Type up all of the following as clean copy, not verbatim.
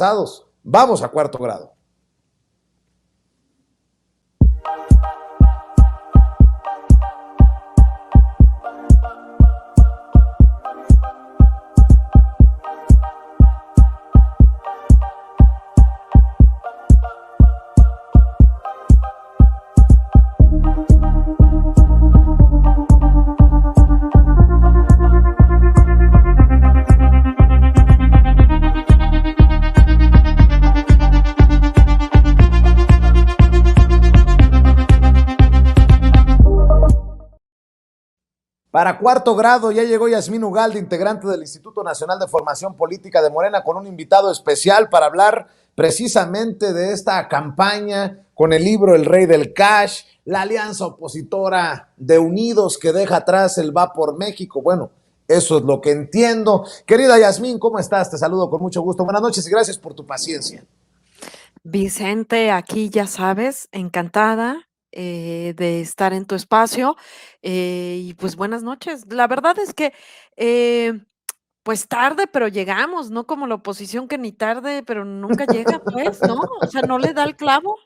pasados. Vamos a cuarto grado. Para cuarto grado ya llegó Yasmín Ugalde, integrante del Instituto Nacional de Formación Política de Morena, con un invitado especial para hablar precisamente de esta campaña con el libro El Rey del Cash, la alianza opositora de Unidos que deja atrás el Va por México. Bueno, eso es lo que entiendo. Querida Yasmín, ¿cómo estás? Te saludo con mucho gusto. Buenas noches y gracias por tu paciencia. Vicente, aquí ya sabes, encantada de estar en tu espacio y pues buenas noches. La verdad es que pues tarde, pero llegamos, no como la oposición que ni tarde, pero nunca llega, pues, ¿no? O sea, no le da el clavo,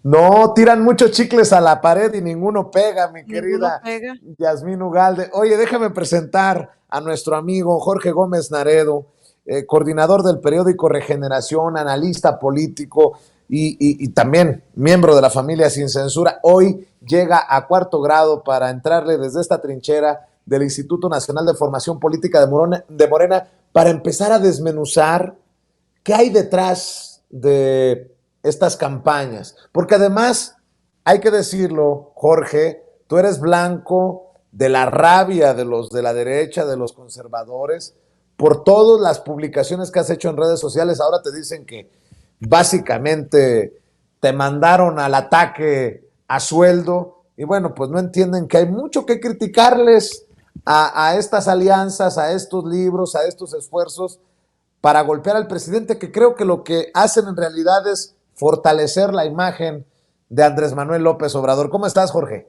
No, tiran muchos chicles a la pared y ninguno pega, mi ninguno querida pega. Yasmín Ugalde. Oye, déjame presentar a nuestro amigo Jorge Gómez Naredo, coordinador del periódico Regeneración, analista político y también miembro de la familia Sin Censura. Hoy llega a cuarto grado para entrarle desde esta trinchera del Instituto Nacional de Formación Política de Morena para empezar a desmenuzar qué hay detrás de estas campañas. Porque además, hay que decirlo, Jorge, tú eres blanco de la rabia de los de la derecha, de los conservadores, por todas las publicaciones que has hecho en redes sociales. Ahora te dicen que básicamente te mandaron al ataque a sueldo y bueno, pues no entienden que hay mucho que criticarles a estas alianzas, a estos libros, a estos esfuerzos para golpear al presidente, que creo que lo que hacen en realidad es fortalecer la imagen de Andrés Manuel López Obrador. ¿Cómo estás, Jorge?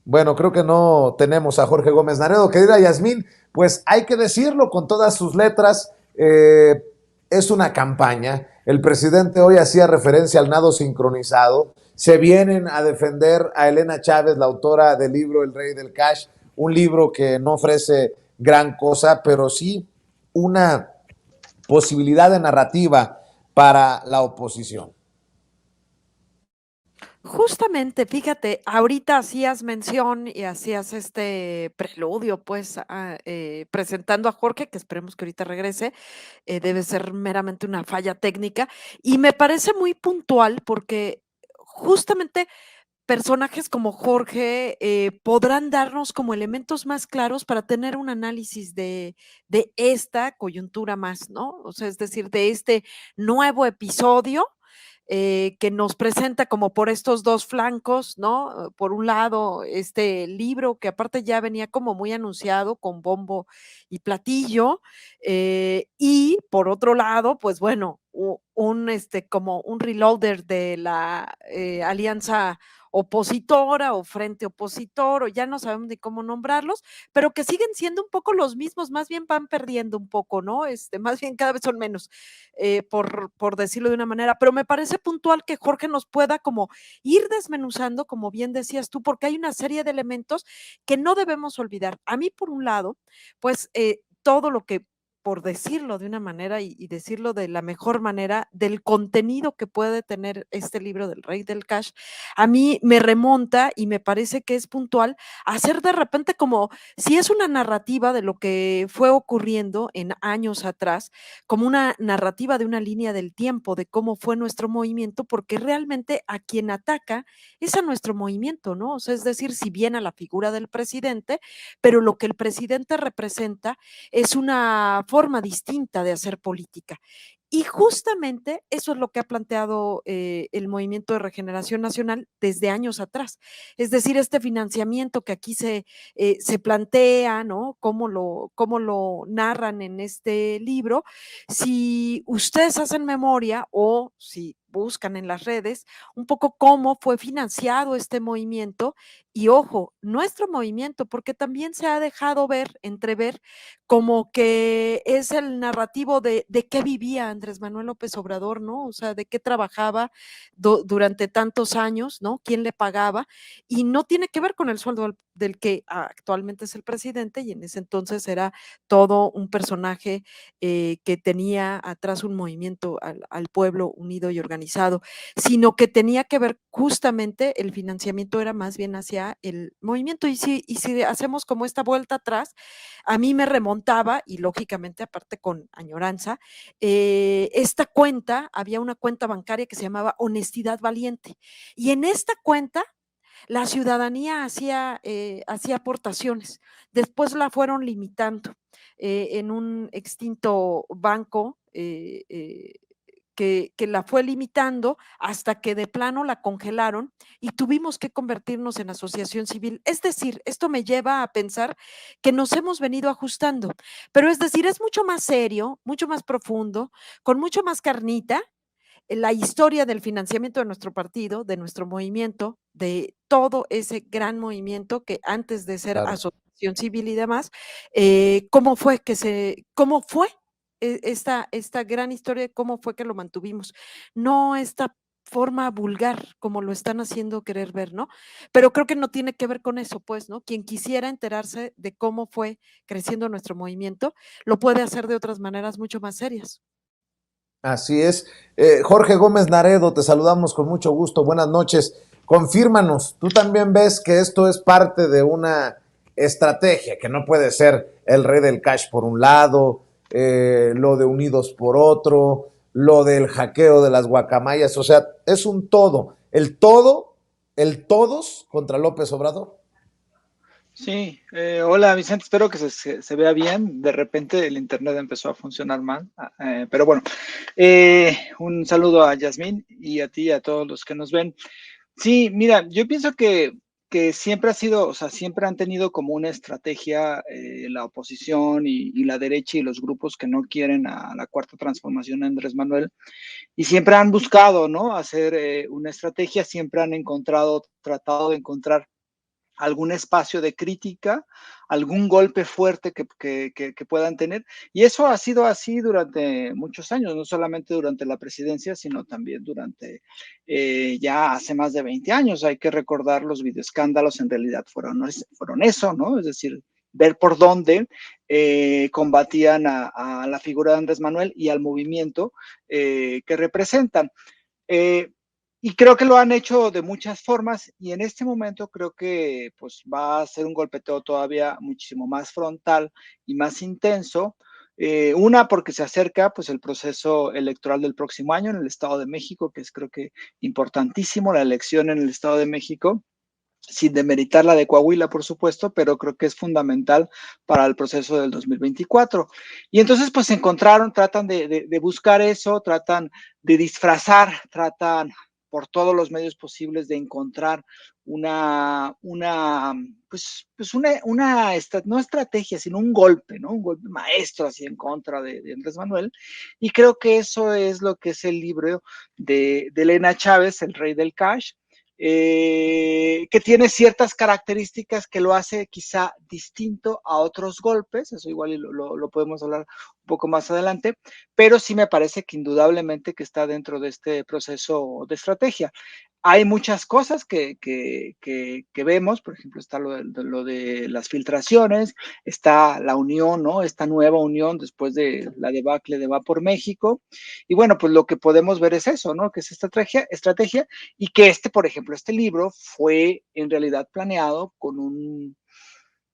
Bueno, creo que no tenemos a Jorge Gómez Naredo. Querida Yasmín, pues hay que decirlo con todas sus letras, es una campaña. El presidente hoy hacía referencia al nado sincronizado. Se vienen a defender a Elena Chávez, la autora del libro El Rey del Cash, un libro que no ofrece gran cosa, pero sí una posibilidad de narrativa para la oposición. Justamente, fíjate, ahorita hacías mención y hacías este preludio, pues, presentando a Jorge, que esperemos que ahorita regrese, debe ser meramente una falla técnica, y me parece muy puntual porque justamente personajes como Jorge podrán darnos como elementos más claros para tener un análisis de esta coyuntura más, ¿no? O sea, es decir, de este nuevo episodio que nos presenta como por estos dos flancos, ¿no? Por un lado, este libro que aparte ya venía como muy anunciado con bombo y platillo, y por otro lado, pues bueno, como un reloader de la alianza opositora o frente opositor, o ya no sabemos ni cómo nombrarlos, pero que siguen siendo un poco los mismos, más bien van perdiendo un poco, ¿no? Más bien cada vez son menos, por decirlo de una manera, pero me parece puntual que Jorge nos pueda como ir desmenuzando, como bien decías tú, porque hay una serie de elementos que no debemos olvidar. A mí, por un lado, pues todo lo que por decirlo de una manera y decirlo de la mejor manera, del contenido que puede tener este libro del Rey del Cash, a mí me remonta y me parece que es puntual hacer de repente como si es una narrativa de lo que fue ocurriendo en años atrás, como una narrativa de una línea del tiempo, de cómo fue nuestro movimiento, porque realmente a quien ataca es a nuestro movimiento, ¿no? O sea, es decir, si bien a la figura del presidente, pero lo que el presidente representa es una forma distinta de hacer política. Y justamente eso es lo que ha planteado el Movimiento de Regeneración Nacional desde años atrás. Es decir, este financiamiento que aquí se plantea, ¿no? Cómo lo narran en este libro. Si ustedes hacen memoria o si buscan en las redes, un poco cómo fue financiado este movimiento y ojo, nuestro movimiento, porque también se ha dejado ver, entrever, como que es el narrativo de qué vivía Andrés Manuel López Obrador, ¿no? O sea, de qué trabajaba durante tantos años, ¿no? ¿Quién le pagaba? Y no tiene que ver con el sueldo del que actualmente es el presidente y en ese entonces era todo un personaje que tenía atrás un movimiento al pueblo unido y organizado, sino que tenía que ver justamente el financiamiento era más bien hacia el movimiento. Y si hacemos como esta vuelta atrás, a mí me remontaba, y lógicamente aparte con añoranza, esta cuenta, había una cuenta bancaria que se llamaba Honestidad Valiente. Y en esta cuenta la ciudadanía hacía aportaciones. Después la fueron limitando en un extinto banco que la fue limitando hasta que de plano la congelaron y tuvimos que convertirnos en asociación civil. Es decir, esto me lleva a pensar que nos hemos venido ajustando, pero es decir, es mucho más serio, mucho más profundo, con mucho más carnita la historia del financiamiento de nuestro partido, de nuestro movimiento, de todo ese gran movimiento que antes de ser Claro. asociación civil y demás, cómo fue esta gran historia, cómo fue que lo mantuvimos. No esta forma vulgar como lo están haciendo querer ver, ¿no? Pero creo que no tiene que ver con eso, pues, ¿no? Quien quisiera enterarse de cómo fue creciendo nuestro movimiento, lo puede hacer de otras maneras mucho más serias. Así es. Jorge Gómez Naredo, te saludamos con mucho gusto. Buenas noches. Confírmanos, ¿tú también ves que esto es parte de una estrategia, que no puede ser el rey del cash por un lado, lo de Unidos por otro, lo del hackeo de las guacamayas? O sea, es un todo, el todos contra López Obrador. Sí, hola Vicente, espero que se vea bien. De repente el internet empezó a funcionar mal, pero bueno, un saludo a Yasmín y a ti y a todos los que nos ven. Sí, mira, yo pienso que siempre ha sido, o sea, siempre han tenido como una estrategia la oposición y la derecha y los grupos que no quieren a la cuarta transformación de Andrés Manuel, y siempre han buscado, ¿no? Hacer una estrategia, siempre han encontrado, tratado de encontrar algún espacio de crítica, algún golpe fuerte que puedan tener. Y eso ha sido así durante muchos años, no solamente durante la presidencia, sino también durante ya hace más de 20 años. Hay que recordar los videoescándalos, en realidad fueron eso, ¿no? Es decir, ver por dónde combatían a la figura de Andrés Manuel y al movimiento que representan. Eh, y creo que lo han hecho de muchas formas y en este momento creo que pues va a ser un golpeteo todavía muchísimo más frontal y más intenso. Una, porque se acerca pues el proceso electoral del próximo año en el Estado de México, que es creo que importantísimo, la elección en el Estado de México, sin demeritar la de Coahuila, por supuesto, pero creo que es fundamental para el proceso del 2024. Y entonces, pues tratan de buscar eso, tratan de disfrazar, tratan por todos los medios posibles de encontrar no estrategia, sino un golpe, ¿no? Un golpe maestro así en contra de Andrés Manuel. Y creo que eso es lo que es el libro de Elena Chávez, El Rey del Cash, que tiene ciertas características que lo hace quizá distinto a otros golpes, eso igual lo podemos hablar un poco más adelante, pero sí me parece que indudablemente que está dentro de este proceso de estrategia. Hay muchas cosas que vemos, por ejemplo, está lo de las filtraciones, está la unión, ¿no? Esta nueva unión después de la debacle de Va por México. Y bueno, pues lo que podemos ver es eso, ¿no? Que es estrategia y que por ejemplo, este libro fue en realidad planeado con un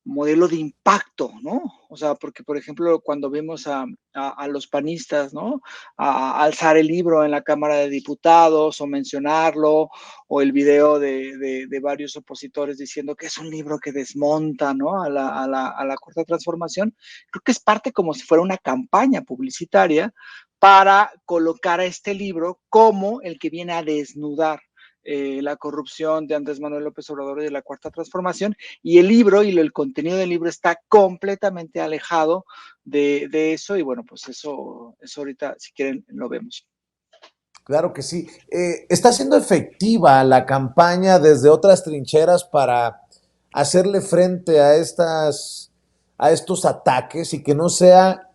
modelo de impacto, ¿no? O sea, porque, por ejemplo, cuando vimos a los panistas, ¿no? A alzar el libro en la Cámara de Diputados o mencionarlo, o el video de varios opositores diciendo que es un libro que desmonta, ¿no? A la Cuarta Transformación, creo que es parte como si fuera una campaña publicitaria para colocar a este libro como el que viene a desnudar la corrupción de Andrés Manuel López Obrador y de la Cuarta Transformación, y el libro y el contenido del libro está completamente alejado de eso, y bueno, pues eso ahorita, si quieren, lo vemos. Claro que sí. ¿Está siendo efectiva la campaña desde otras trincheras para hacerle frente a estos ataques y que no sea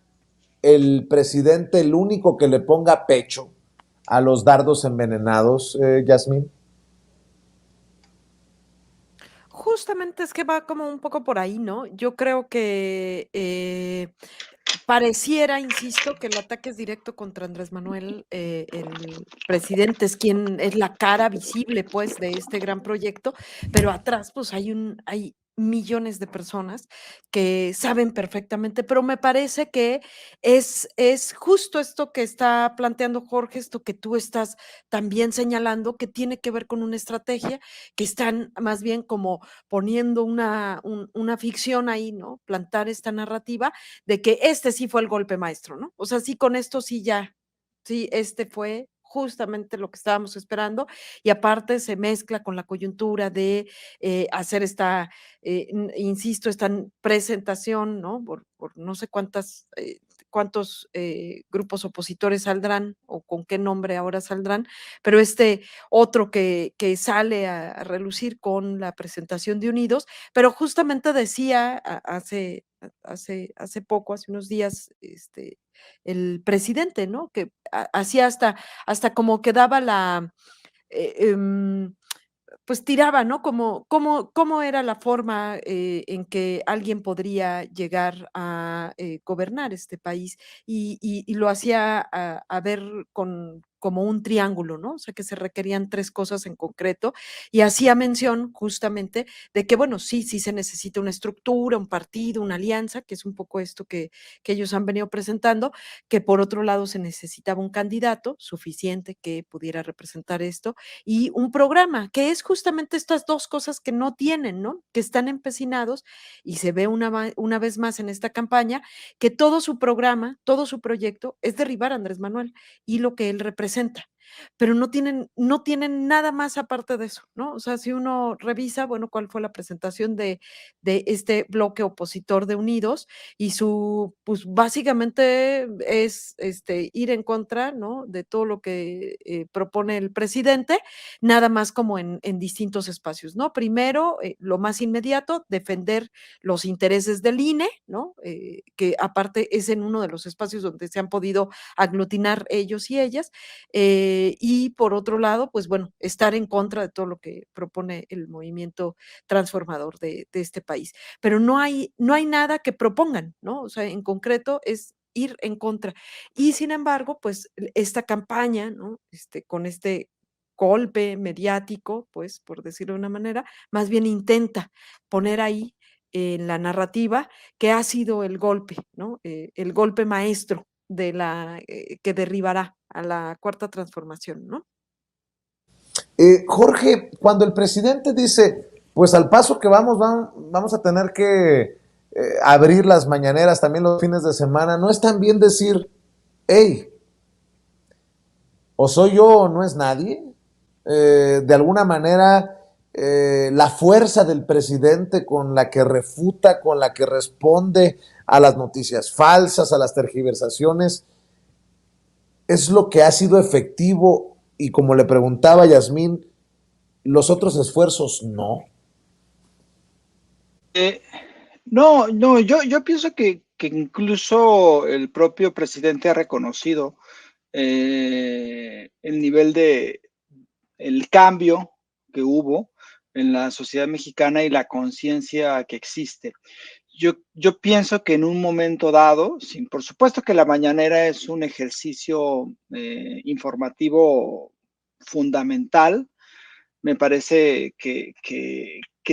el presidente el único que le ponga pecho a los dardos envenenados, Yasmín? Justamente es que va como un poco por ahí, ¿no? Yo creo que pareciera, insisto, que el ataque es directo contra Andrés Manuel, el presidente es quien es la cara visible, pues, de este gran proyecto, pero atrás, pues, hay millones de personas que saben perfectamente, pero me parece que es justo esto que está planteando Jorge, esto que tú estás también señalando, que tiene que ver con una estrategia, que están más bien como poniendo una ficción ahí, ¿no? Plantar esta narrativa de que este sí fue el golpe maestro, ¿no? O sea, sí, con esto sí ya, sí, este fue justamente lo que estábamos esperando y aparte se mezcla con la coyuntura de hacer esta, insisto, esta presentación, ¿no? Por no sé cuántos grupos opositores saldrán o con qué nombre ahora saldrán, pero este otro que sale a relucir con la presentación de Unidos, pero justamente decía hace poco, hace unos días, el presidente, ¿no? Que hacía hasta como que daba eh, em, pues tiraba, ¿no? Como cómo era la forma, en que alguien podría llegar a, gobernar este país, y lo hacía a ver como un triángulo, ¿no? O sea, que se requerían 3 cosas en concreto, y hacía mención justamente de que, bueno, sí se necesita una estructura, un partido, una alianza, que es un poco esto que ellos han venido presentando, que por otro lado se necesitaba un candidato suficiente que pudiera representar esto, y un programa, que es justamente estas 2 cosas que no tienen, ¿no? Que están empecinados y se ve una vez más en esta campaña que todo su programa, todo su proyecto es derribar a Andrés Manuel y lo que él representa, pero no tienen nada más aparte de eso, ¿no? O sea, si uno revisa, bueno, cuál fue la presentación de este bloque opositor de Unidos y pues básicamente es ir en contra, ¿no? De todo lo que propone el presidente, nada más como en distintos espacios, ¿no? Primero, lo más inmediato, defender los intereses del INE, ¿no? Que aparte es en uno de los espacios donde se han podido aglutinar ellos y ellas, y por otro lado, pues bueno, estar en contra de todo lo que propone el movimiento transformador de este país. Pero no hay nada que propongan, ¿no? O sea, en concreto es ir en contra. Y sin embargo, pues esta campaña, ¿no? Con este golpe mediático, pues, por decirlo de una manera, más bien intenta poner ahí en la narrativa que ha sido el golpe, ¿no? El golpe maestro que derribará a la cuarta transformación, ¿no? Jorge, cuando el presidente dice, pues al paso que vamos a tener que abrir las mañaneras también los fines de semana, no es tan bien decir, hey, o soy yo o no es nadie. De alguna manera, la fuerza del presidente con la que refuta, con la que responde a las noticias falsas, a las tergiversaciones, es lo que ha sido efectivo y como le preguntaba Yasmín, los otros esfuerzos no. Eh, no, yo pienso que incluso el propio presidente ha reconocido el nivel el cambio que hubo en la sociedad mexicana y la conciencia que existe. Yo pienso que en un momento dado, sí, por supuesto que la mañanera es un ejercicio informativo fundamental, me parece que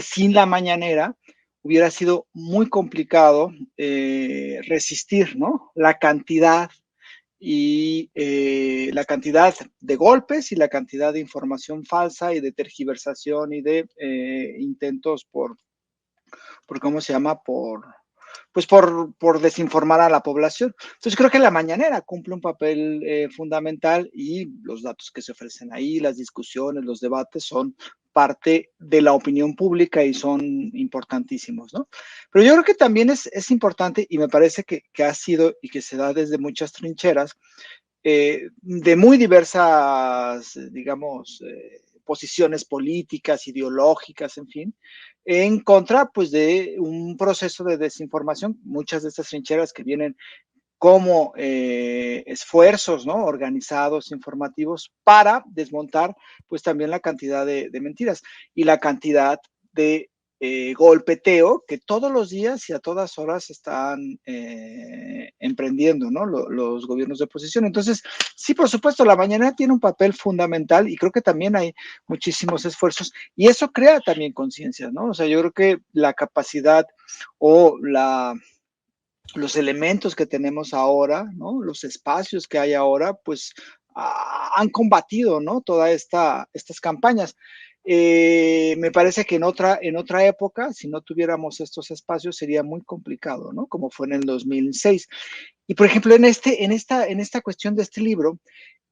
sin la mañanera hubiera sido muy complicado resistir, ¿no? La cantidad de golpes y la cantidad de información falsa y de tergiversación y de intentos por ¿cómo se llama? Por desinformar a la población. Entonces creo que la mañanera cumple un papel fundamental y los datos que se ofrecen ahí, las discusiones, los debates son parte de la opinión pública y son importantísimos, ¿no? Pero yo creo que también es importante y me parece que ha sido y que se da desde muchas trincheras de muy diversas, digamos, posiciones políticas, ideológicas, en fin, en contra, pues, de un proceso de desinformación. Muchas de estas trincheras que vienen como esfuerzos, ¿no? Organizados, informativos, para desmontar, pues, también la cantidad de mentiras y la cantidad de golpeteo que todos los días y a todas horas están emprendiendo, ¿no? Los gobiernos de oposición. Entonces, sí, por supuesto, la mañana tiene un papel fundamental y creo que también hay muchísimos esfuerzos y eso crea también conciencia, ¿no? O sea, yo creo que la capacidad o los elementos que tenemos ahora, ¿no? Los espacios que hay ahora, pues han combatido, ¿no? Todas estas campañas. Me parece que en otra época, si no tuviéramos estos espacios, sería muy complicado, ¿no? Como fue en el 2006. Y por ejemplo, en esta cuestión de este libro,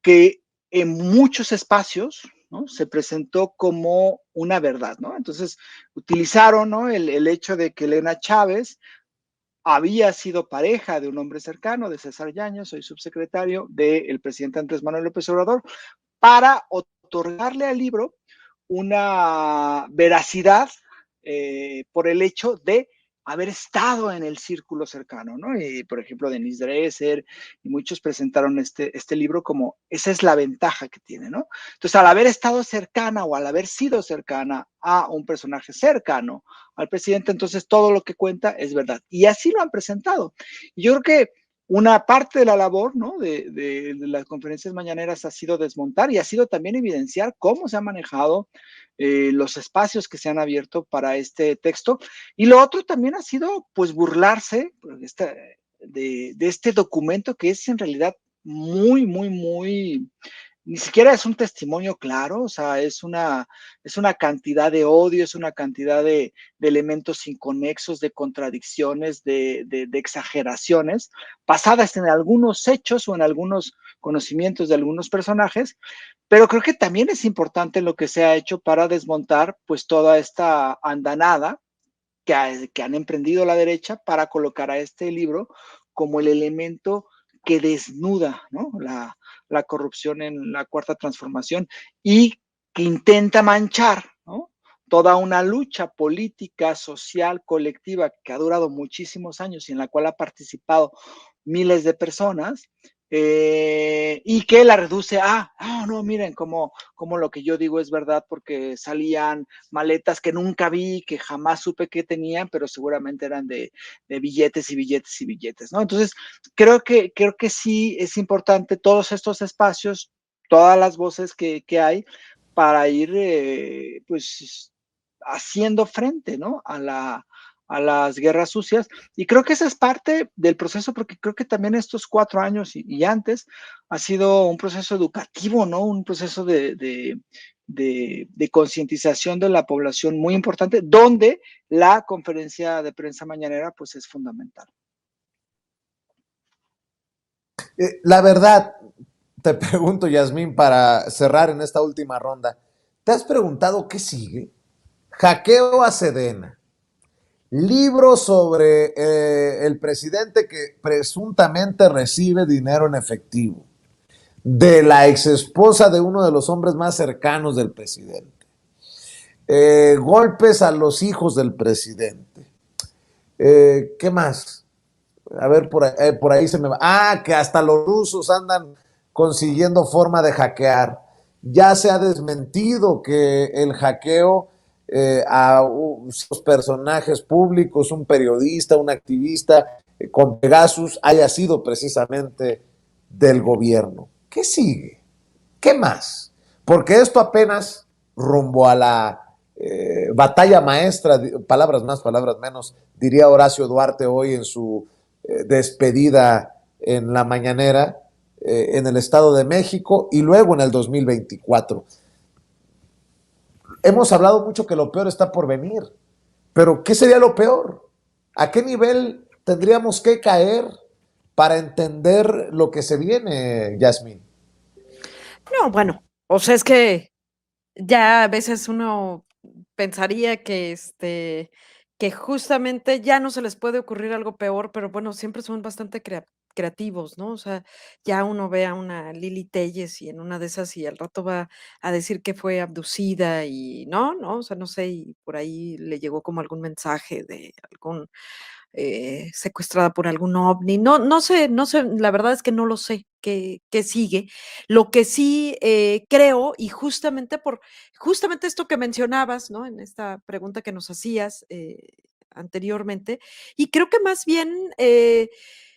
que en muchos espacios, ¿no? Se presentó como una verdad, ¿no? Entonces, utilizaron, ¿no? El hecho de que Elena Chávez había sido pareja de un hombre cercano, de César Yáñez, soy subsecretario del presidente Andrés Manuel López Obrador, para otorgarle al libro una veracidad por el hecho de haber estado en el círculo cercano, ¿no? Y, por ejemplo, Denise Dresser y muchos presentaron este libro como esa es la ventaja que tiene, ¿no? Entonces, al haber estado cercana o al haber sido cercana a un personaje cercano al presidente, entonces todo lo que cuenta es verdad. Y así lo han presentado. Y yo creo que una parte de la labor, ¿no? de las conferencias mañaneras ha sido desmontar y ha sido también evidenciar cómo se han manejado los espacios que se han abierto para este texto. Y lo otro también ha sido, pues, burlarse de este documento que es en realidad muy, muy, muy, ni siquiera es un testimonio claro, o sea, es una cantidad de odio, es una cantidad de elementos inconexos, de contradicciones, de exageraciones, basadas en algunos hechos o en algunos conocimientos de algunos personajes, pero creo que también es importante lo que se ha hecho para desmontar pues toda esta andanada que han emprendido la derecha para colocar a este libro como el elemento que desnuda, ¿no? la corrupción en la cuarta transformación y que intenta manchar, ¿no? Toda una lucha política, social, colectiva que ha durado muchísimos años y en la cual ha participado miles de personas, y que la reduce a, no, miren, como lo que yo digo es verdad porque salían maletas que nunca vi, que jamás supe que tenían, pero seguramente eran de billetes y billetes y billetes, ¿no? Entonces, creo que sí es importante todos estos espacios, todas las voces que hay para ir, pues, haciendo frente, ¿no? A las guerras sucias. Y creo que esa es parte del proceso, porque creo que también estos 4 años y antes ha sido un proceso educativo, ¿no? Un proceso de concientización de la población muy importante, donde la conferencia de prensa mañanera, pues, es fundamental. La verdad, te pregunto, Yasmín, para cerrar en esta última ronda, ¿te has preguntado qué sigue? Hackeo a Sedena, libro sobre el presidente que presuntamente recibe dinero en efectivo, de la exesposa de uno de los hombres más cercanos del presidente, golpes a los hijos del presidente. ¿Qué más? A ver, por ahí se me va. Ah, que hasta los rusos andan consiguiendo forma de hackear. Ya se ha desmentido que el hackeo a sus personajes públicos, un periodista, un activista con Pegasus, haya sido precisamente del gobierno. ¿Qué sigue? ¿Qué más? Porque esto apenas rumbo a la batalla maestra, palabras más, palabras menos, diría Horacio Duarte hoy en su despedida en la mañanera, en el Estado de México y luego en el 2024. Hemos hablado mucho que lo peor está por venir, pero ¿qué sería lo peor? ¿A qué nivel tendríamos que caer para entender lo que se viene, Yasmín? No, bueno, o sea, es que ya a veces uno pensaría que, que justamente ya no se les puede ocurrir algo peor, pero bueno, siempre son bastante creativos, ¿no? O sea, ya uno ve a una Lili Téllez y en una de esas y al rato va a decir que fue abducida y no, o sea, no sé, y por ahí le llegó como algún mensaje de algún secuestrada por algún ovni. No sé, la verdad es que no lo sé qué sigue. Lo que sí creo, y justamente esto que mencionabas, ¿no? En esta pregunta que nos hacías anteriormente, y creo que más bien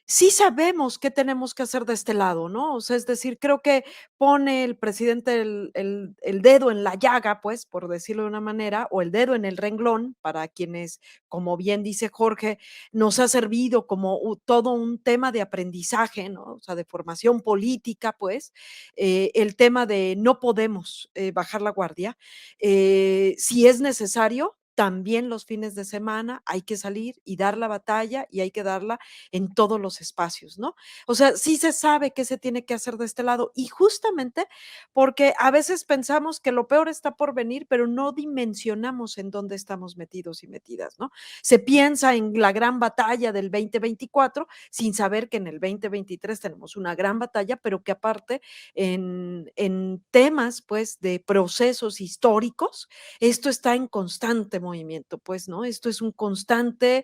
sí sabemos qué tenemos que hacer de este lado, ¿no? O sea, es decir, creo que pone el presidente el dedo en la llaga, pues, por decirlo de una manera, o el dedo en el renglón, para quienes, como bien dice Jorge, nos ha servido como todo un tema de aprendizaje, ¿no? O sea, de formación política, pues, el tema de no podemos bajar la guardia. Si es necesario, también los fines de semana hay que salir y dar la batalla y hay que darla en todos los espacios, ¿no? O sea, sí se sabe qué se tiene que hacer de este lado y justamente porque a veces pensamos que lo peor está por venir, pero no dimensionamos en dónde estamos metidos y metidas, ¿no? Se piensa en la gran batalla del 2024 sin saber que en el 2023 tenemos una gran batalla, pero que aparte en temas pues de procesos históricos, esto está en constante movimiento, pues, ¿no? Esto es un constante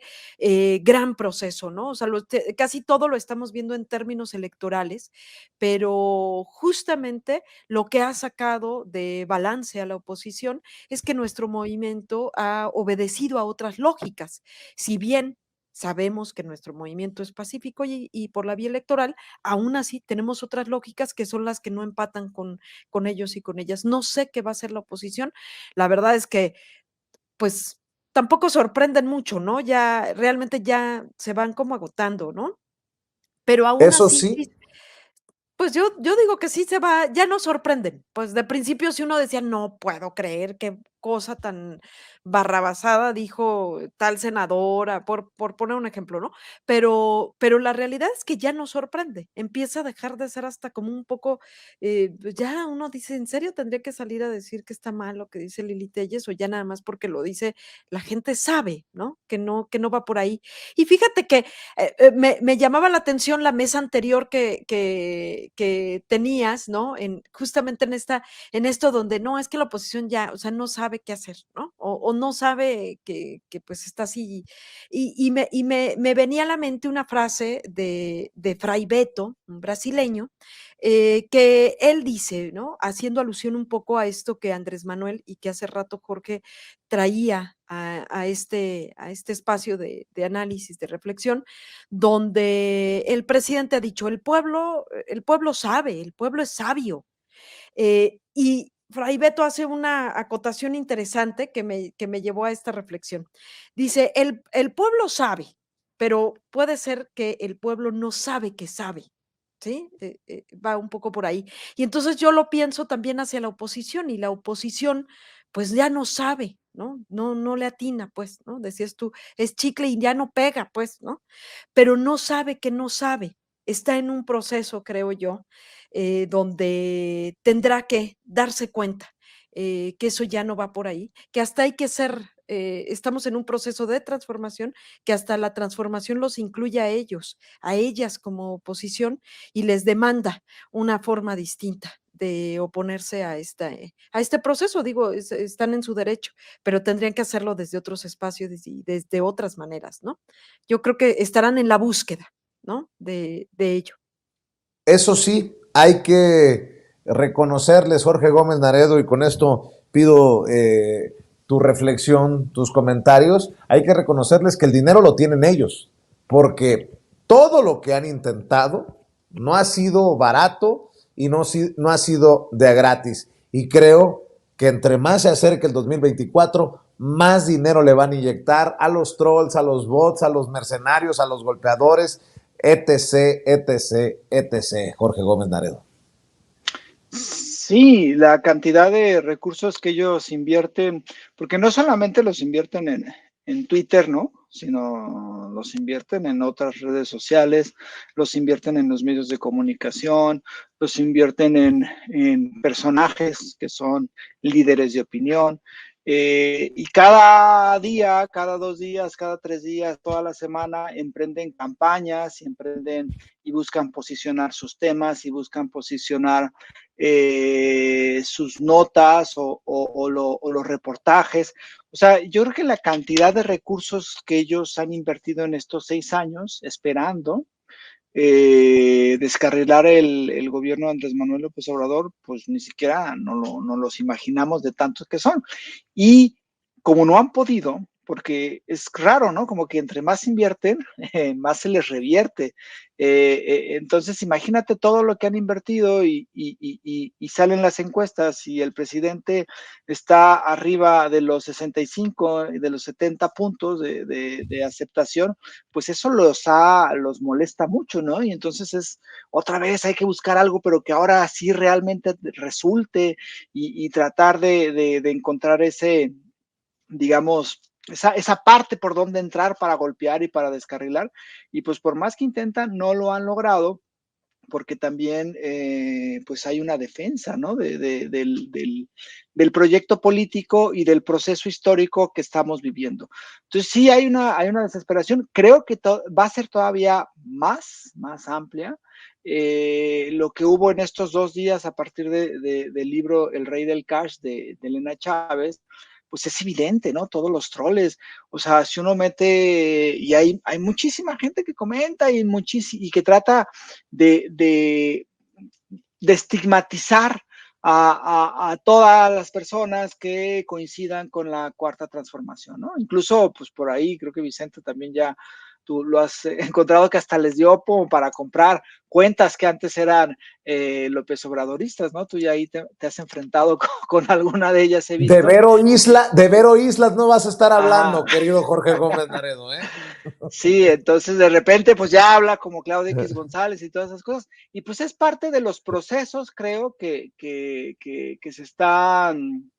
gran proceso, ¿no? O sea, casi todo lo estamos viendo en términos electorales, pero justamente lo que ha sacado de balance a la oposición es que nuestro movimiento ha obedecido a otras lógicas. Si bien sabemos que nuestro movimiento es pacífico y por la vía electoral, aún así tenemos otras lógicas que son las que no empatan con ellos y con ellas. No sé qué va a hacer la oposición. La verdad es que, pues, tampoco sorprenden mucho, ¿no? Ya realmente ya se van como agotando, ¿no? Pero aún Eso así, sí, sí, pues yo digo que sí se va, ya no sorprenden. Pues de principio si uno decía: "No puedo creer qué cosa tan barrabasada dijo tal senadora", por poner un ejemplo, ¿no? Pero la realidad es que ya no sorprende, empieza a dejar de ser hasta como un poco, pues ya uno dice: "¿En serio tendría que salir a decir que está mal lo que dice Lili Téllez?", o ya nada más porque lo dice la gente sabe, ¿no? Que no va por ahí. Y fíjate que me llamaba la atención la mesa anterior que tenías, ¿no? Justamente en esto donde no, es que la oposición ya, o sea, no sabe qué hacer, ¿no? O no sabe que pues está así. Me venía a la mente una frase de Fray Beto, un brasileño, que él dice, ¿no? Haciendo alusión un poco a esto que Andrés Manuel y que hace rato Jorge traía a este espacio de análisis, de reflexión, donde el presidente ha dicho, el pueblo sabe, el pueblo es sabio. Y Fray Beto hace una acotación interesante que me llevó a esta reflexión. Dice, el pueblo sabe, pero puede ser que el pueblo no sabe que sabe. ¿Sí? Va un poco por ahí. Y entonces yo lo pienso también hacia la oposición y la oposición pues ya no sabe, ¿no? No le atina, pues, ¿no? Decías tú, es chicle y ya no pega, pues, ¿no? Pero no sabe que no sabe. Está en un proceso, creo yo, donde tendrá que darse cuenta que eso ya no va por ahí, que hasta hay que ser, estamos en un proceso de transformación, que hasta la transformación los incluye a ellos, a ellas como oposición, y les demanda una forma distinta de oponerse a este proceso. Digo, están en su derecho, pero tendrían que hacerlo desde otros espacios y desde otras maneras, ¿no? Yo creo que estarán en la búsqueda, ¿no? De ello. eso sí, hay que reconocerles, Jorge Gómez Naredo, y con esto pido tu reflexión, tus comentarios, hay que reconocerles que el dinero lo tienen ellos, porque todo lo que han intentado no ha sido barato y no ha sido de a gratis. Y creo que entre más se acerque el 2024, más dinero le van a inyectar a los trolls, a los bots, a los mercenarios, a los golpeadores, etc, etc, etc. Jorge Gómez Naredo. Sí, la cantidad de recursos que ellos invierten, porque no solamente los invierten en Twitter, ¿no? sino los invierten en otras redes sociales, los invierten en los medios de comunicación, los invierten en personajes que son líderes de opinión. Y cada día, cada 2 días, cada 3 días, toda la semana, emprenden campañas y buscan posicionar sus temas y buscan posicionar sus notas o los reportajes. O sea, yo creo que la cantidad de recursos que ellos han invertido en estos 6 años esperando descarrilar el gobierno de Andrés Manuel López Obrador, pues ni siquiera no los imaginamos de tantos que son. Y como no han podido, porque es raro, ¿no? Como que entre más invierten, más se les revierte. Entonces, imagínate todo lo que han invertido y salen las encuestas y el presidente está arriba de los 65, de los 70 puntos de aceptación, pues eso los molesta mucho, ¿no? Y entonces otra vez hay que buscar algo, pero que ahora sí realmente resulte y tratar de encontrar digamos, esa parte por donde entrar para golpear y para descarrilar. Y pues por más que intentan, no lo han logrado, porque también pues hay una defensa, ¿no? Del proyecto político y del proceso histórico que estamos viviendo. Entonces sí hay una desesperación. Creo que va a ser todavía más amplia. Lo que hubo en estos 2 días a partir del libro El Rey del Cash de Elena Chávez, pues es evidente, ¿no? Todos los troles. O sea, si uno mete, y hay muchísima gente que comenta y que trata de estigmatizar a todas las personas que coincidan con la cuarta transformación, ¿no? Incluso, pues por ahí, creo que Vicente también ya tú lo has encontrado que hasta les dio como para comprar cuentas que antes eran López Obradoristas, ¿no? Tú ya ahí te has enfrentado con alguna de ellas, he visto. De Vero Islas no vas a estar hablando, Ajá. querido Jorge Gómez Naredo, ¿eh? Sí, entonces de repente pues ya habla como Claudia X González y todas esas cosas, y pues es parte de los procesos, creo, que se están,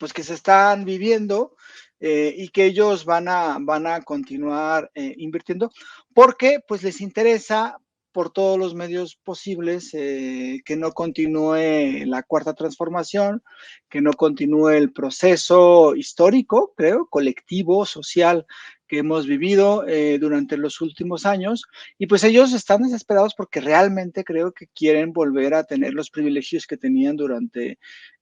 pues que se están viviendo y que ellos van a continuar invirtiendo, porque pues les interesa por todos los medios posibles que no continúe la cuarta transformación, que no continúe el proceso histórico, creo, colectivo, social que hemos vivido durante los últimos años, y pues ellos están desesperados porque realmente creo que quieren volver a tener los privilegios que tenían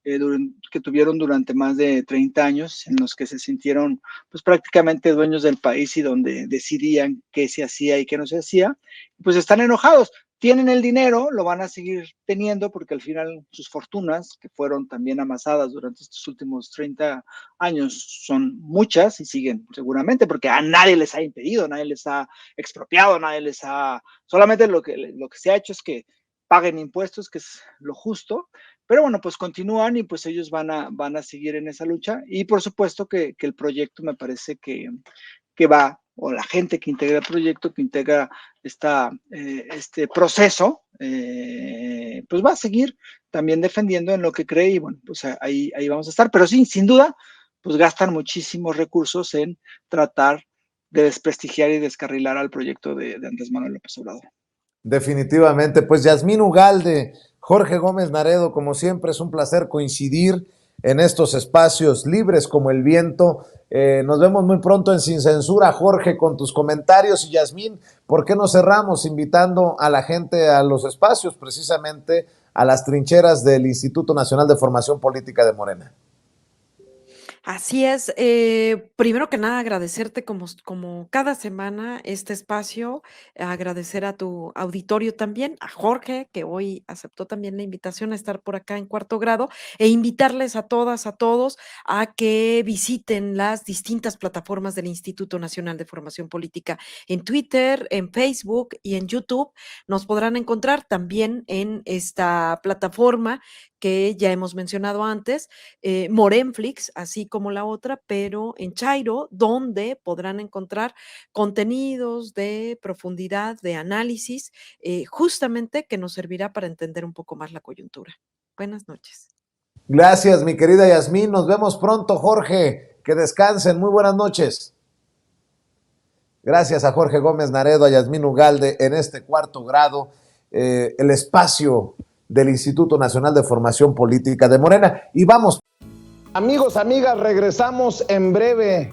que tuvieron durante más de 30 años, en los que se sintieron pues prácticamente dueños del país y donde decidían qué se hacía y qué no se hacía. Pues están enojados, tienen el dinero, lo van a seguir teniendo porque al final sus fortunas, que fueron también amasadas durante estos últimos 30 años, son muchas y siguen seguramente porque a nadie les ha impedido, nadie les ha expropiado, solamente lo que se ha hecho es que paguen impuestos, que es lo justo, pero bueno, pues continúan y pues ellos van a seguir en esa lucha, y por supuesto que el proyecto me parece que va, o la gente que integra el proyecto, que integra este proceso, pues va a seguir también defendiendo en lo que cree, y bueno, pues ahí vamos a estar, pero sí, sin duda, pues gastan muchísimos recursos en tratar de desprestigiar y descarrilar al proyecto de Andrés Manuel López Obrador. Definitivamente. Pues Yasmín Ugalde, Jorge Gómez Naredo, como siempre es un placer coincidir en estos espacios libres como el viento. Nos vemos muy pronto en Sin Censura, Jorge, con tus comentarios. Y Yasmín, ¿por qué no cerramos invitando a la gente a los espacios, precisamente a las trincheras del Instituto Nacional de Formación Política de Morena? Así es. Primero que nada, agradecerte como cada semana este espacio, agradecer a tu auditorio también, a Jorge, que hoy aceptó también la invitación a estar por acá en Cuarto Grado, e invitarles a todas, a todos, a que visiten las distintas plataformas del Instituto Nacional de Formación Política en Twitter, en Facebook y en YouTube. Nos podrán encontrar también en esta plataforma que ya hemos mencionado antes, Morenflix, así como la otra, pero en Chairo, donde podrán encontrar contenidos de profundidad, de análisis, justamente que nos servirá para entender un poco más la coyuntura. Buenas noches. Gracias, mi querida Yasmín. Nos vemos pronto, Jorge. Que descansen. Muy buenas noches. Gracias a Jorge Gómez Naredo, a Yasmín Ugalde en este cuarto grado, el espacio del Instituto Nacional de Formación Política de Morena. Y vamos. Amigos, amigas, regresamos en breve,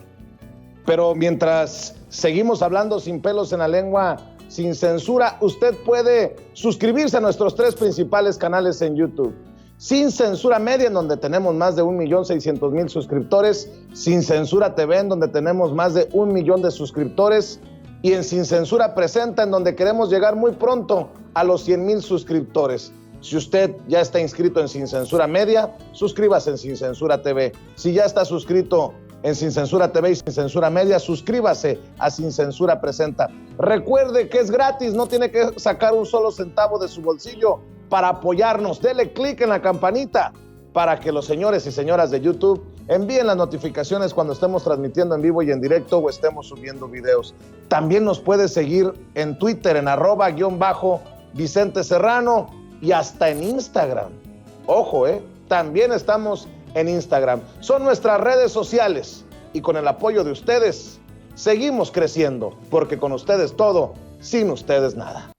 pero mientras seguimos hablando sin pelos en la lengua, sin censura, usted puede suscribirse a nuestros 3 principales canales en YouTube. Sin Censura Media, en donde tenemos más de 1,600,000 suscriptores, Sin Censura TV, en donde tenemos más de 1 millón de suscriptores, y en Sin Censura Presenta, en donde queremos llegar muy pronto a los 100,000 suscriptores. Si usted ya está inscrito en Sin Censura Media, suscríbase en Sin Censura TV. Si ya está suscrito en Sin Censura TV y Sin Censura Media, suscríbase a Sin Censura Presenta. Recuerde que es gratis, no tiene que sacar un solo centavo de su bolsillo para apoyarnos. Dele clic en la campanita para que los señores y señoras de YouTube envíen las notificaciones cuando estemos transmitiendo en vivo y en directo o estemos subiendo videos. También nos puede seguir en Twitter en @Vicente Serrano y hasta en Instagram. Ojo, también estamos en Instagram. Son nuestras redes sociales y con el apoyo de ustedes seguimos creciendo, porque con ustedes todo, sin ustedes nada.